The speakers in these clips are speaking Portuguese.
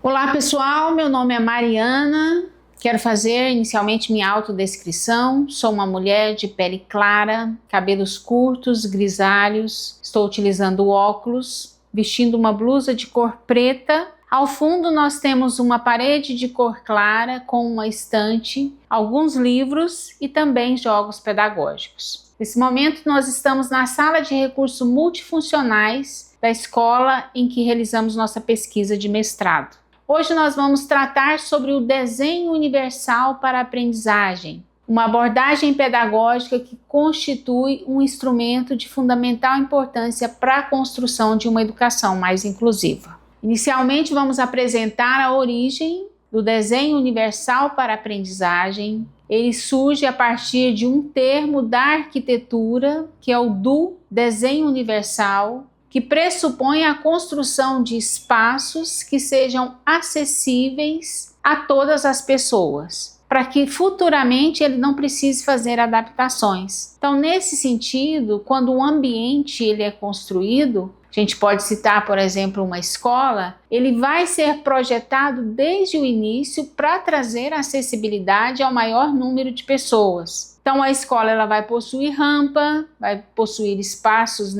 Olá pessoal, meu nome é Mariana, quero fazer inicialmente minha autodescrição. Sou uma mulher de pele clara, cabelos curtos, grisalhos, estou utilizando óculos, vestindo uma blusa de cor preta. Ao fundo nós temos uma parede de cor clara com uma estante, alguns livros e também jogos pedagógicos. Nesse momento nós estamos na sala de recursos multifuncionais da escola em que realizamos nossa pesquisa de mestrado. Hoje nós vamos tratar sobre o desenho universal para a aprendizagem, uma abordagem pedagógica que constitui um instrumento de fundamental importância para a construção de uma educação mais inclusiva. Inicialmente vamos apresentar a origem do desenho universal para a aprendizagem. Ele surge a partir de um termo da arquitetura, que é o do desenho universal, que pressupõe a construção de espaços que sejam acessíveis a todas as pessoas, para que futuramente ele não precise fazer adaptações. Então, nesse sentido, quando um ambiente ele é construído, a gente pode citar, por exemplo, uma escola, ele vai ser projetado desde o início para trazer acessibilidade ao maior número de pessoas. Então a escola ela vai possuir rampa, vai possuir espaços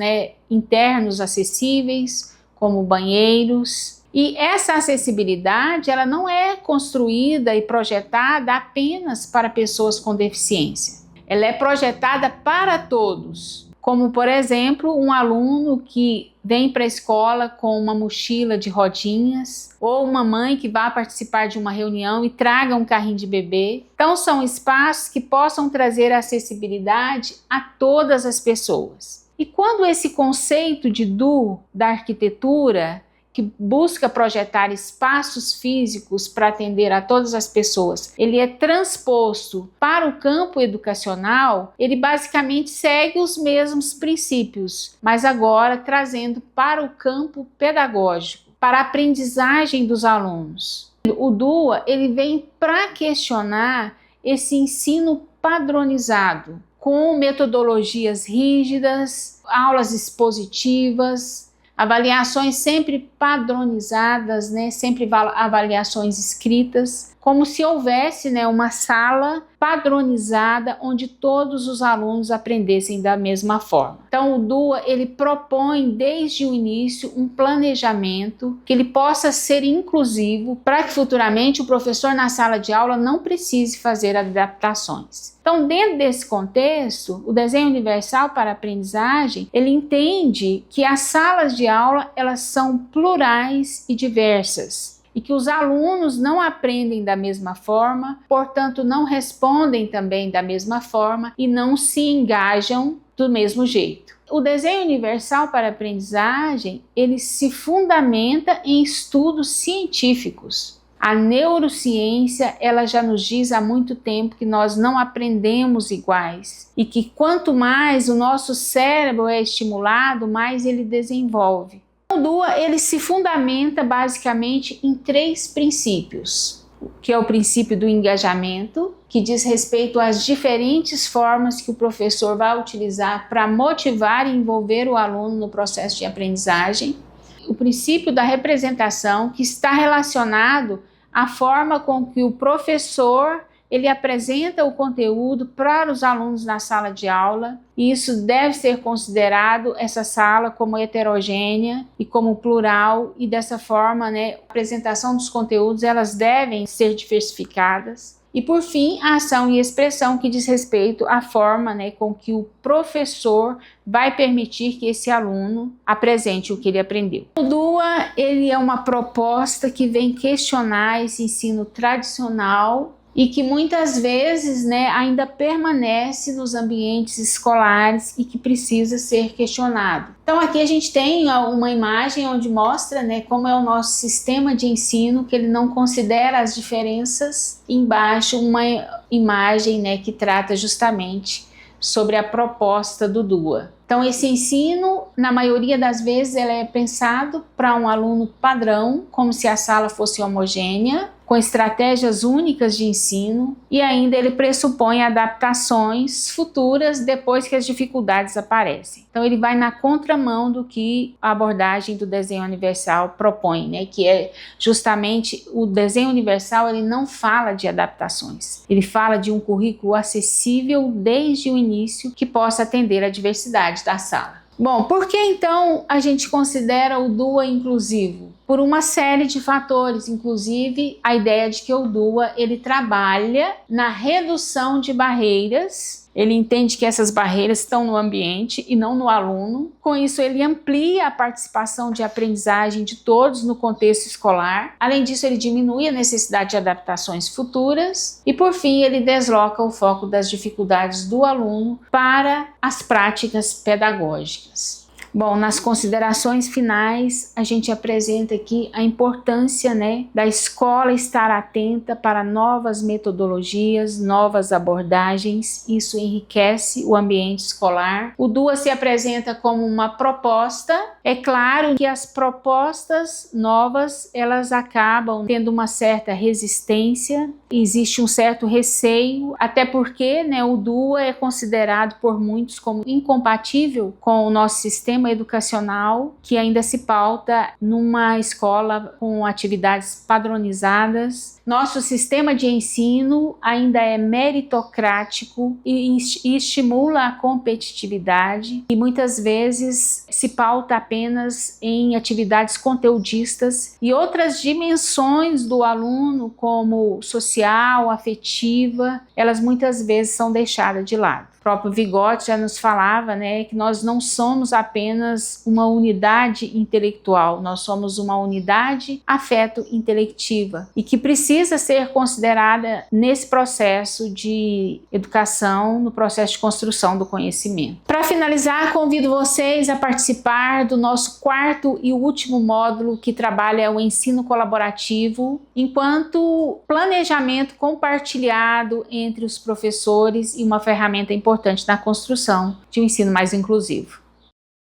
internos acessíveis, como banheiros. E essa acessibilidade ela não é construída e projetada apenas para pessoas com deficiência. Ela é projetada para todos. Como, por exemplo, um aluno que vem para a escola com uma mochila de rodinhas, ou uma mãe que vá participar de uma reunião e traga um carrinho de bebê. Então, são espaços que possam trazer acessibilidade a todas as pessoas. E quando esse conceito da arquitetura, que busca projetar espaços físicos para atender a todas as pessoas, ele é transposto para o campo educacional, ele basicamente segue os mesmos princípios, mas agora trazendo para o campo pedagógico, para a aprendizagem dos alunos. O DUA ele vem para questionar esse ensino padronizado, com metodologias rígidas, aulas expositivas, avaliações sempre padronizadas, sempre avaliações escritas, como se houvesse uma sala padronizada onde todos os alunos aprendessem da mesma forma. Então o DUA ele propõe desde o início um planejamento que ele possa ser inclusivo para que futuramente o professor na sala de aula não precise fazer adaptações. Então, dentro desse contexto, o desenho universal para a aprendizagem, ele entende que as salas de aula elas são plurais e diversas e que os alunos não aprendem da mesma forma, portanto não respondem também da mesma forma e não se engajam do mesmo jeito. O desenho universal para a aprendizagem, ele se fundamenta em estudos científicos. A neurociência, ela já nos diz há muito tempo que nós não aprendemos iguais e que quanto mais o nosso cérebro é estimulado, mais ele desenvolve. O DUA, ele se fundamenta basicamente em 3 princípios, que é o princípio do engajamento, que diz respeito às diferentes formas que o professor vai utilizar para motivar e envolver o aluno no processo de aprendizagem. O princípio da representação, que está relacionado à forma com que o professor ele apresenta o conteúdo para os alunos na sala de aula, e isso deve ser considerado, essa sala, como heterogênea e como plural, e dessa forma, a apresentação dos conteúdos, elas devem ser diversificadas. E por fim, a ação e expressão, que diz respeito à forma com que o professor vai permitir que esse aluno apresente o que ele aprendeu. O DUA ele é uma proposta que vem questionar esse ensino tradicional e que muitas vezes ainda permanece nos ambientes escolares e que precisa ser questionado. Então aqui a gente tem uma imagem onde mostra como é o nosso sistema de ensino, que ele não considera as diferenças. Embaixo uma imagem que trata justamente sobre a proposta do DUA. Então esse ensino, na maioria das vezes, ele é pensado para um aluno padrão, como se a sala fosse homogênea, com estratégias únicas de ensino, e ainda ele pressupõe adaptações futuras depois que as dificuldades aparecem. Então ele vai na contramão do que a abordagem do desenho universal propõe, né? Que é justamente o desenho universal. Ele não fala de adaptações, ele fala de um currículo acessível desde o início que possa atender a diversidade da sala. Bom, por que então a gente considera o DUA inclusivo? Por uma série de fatores, inclusive a ideia de que o DUA ele trabalha na redução de barreiras. Ele entende que essas barreiras estão no ambiente e não no aluno. Com isso, ele amplia a participação de aprendizagem de todos no contexto escolar. Além disso, ele diminui a necessidade de adaptações futuras. E, por fim, ele desloca o foco das dificuldades do aluno para as práticas pedagógicas. Bom, nas considerações finais, a gente apresenta aqui a importância, né, da escola estar atenta para novas metodologias, novas abordagens. Isso enriquece o ambiente escolar. O DUA se apresenta como uma proposta. É claro que as propostas novas, elas acabam tendo uma certa resistência, existe um certo receio, até porque, né, o DUA é considerado por muitos como incompatível com o nosso sistema educacional, que ainda se pauta numa escola com atividades padronizadas. Nosso sistema de ensino ainda é meritocrático e estimula a competitividade, e muitas vezes se pauta apenas em atividades conteudistas, e outras dimensões do aluno, como social, afetiva, elas muitas vezes são deixadas de lado. O próprio Vygotsky já nos falava, né, que nós não somos apenas uma unidade intelectual, nós somos uma unidade afeto-intelectiva e que precisa ser considerada nesse processo de educação, no processo de construção do conhecimento. Para finalizar, convido vocês a participar do nosso quarto e último módulo, que trabalha o ensino colaborativo enquanto planejamento compartilhado entre os professores e uma ferramenta importante na construção de um ensino mais inclusivo.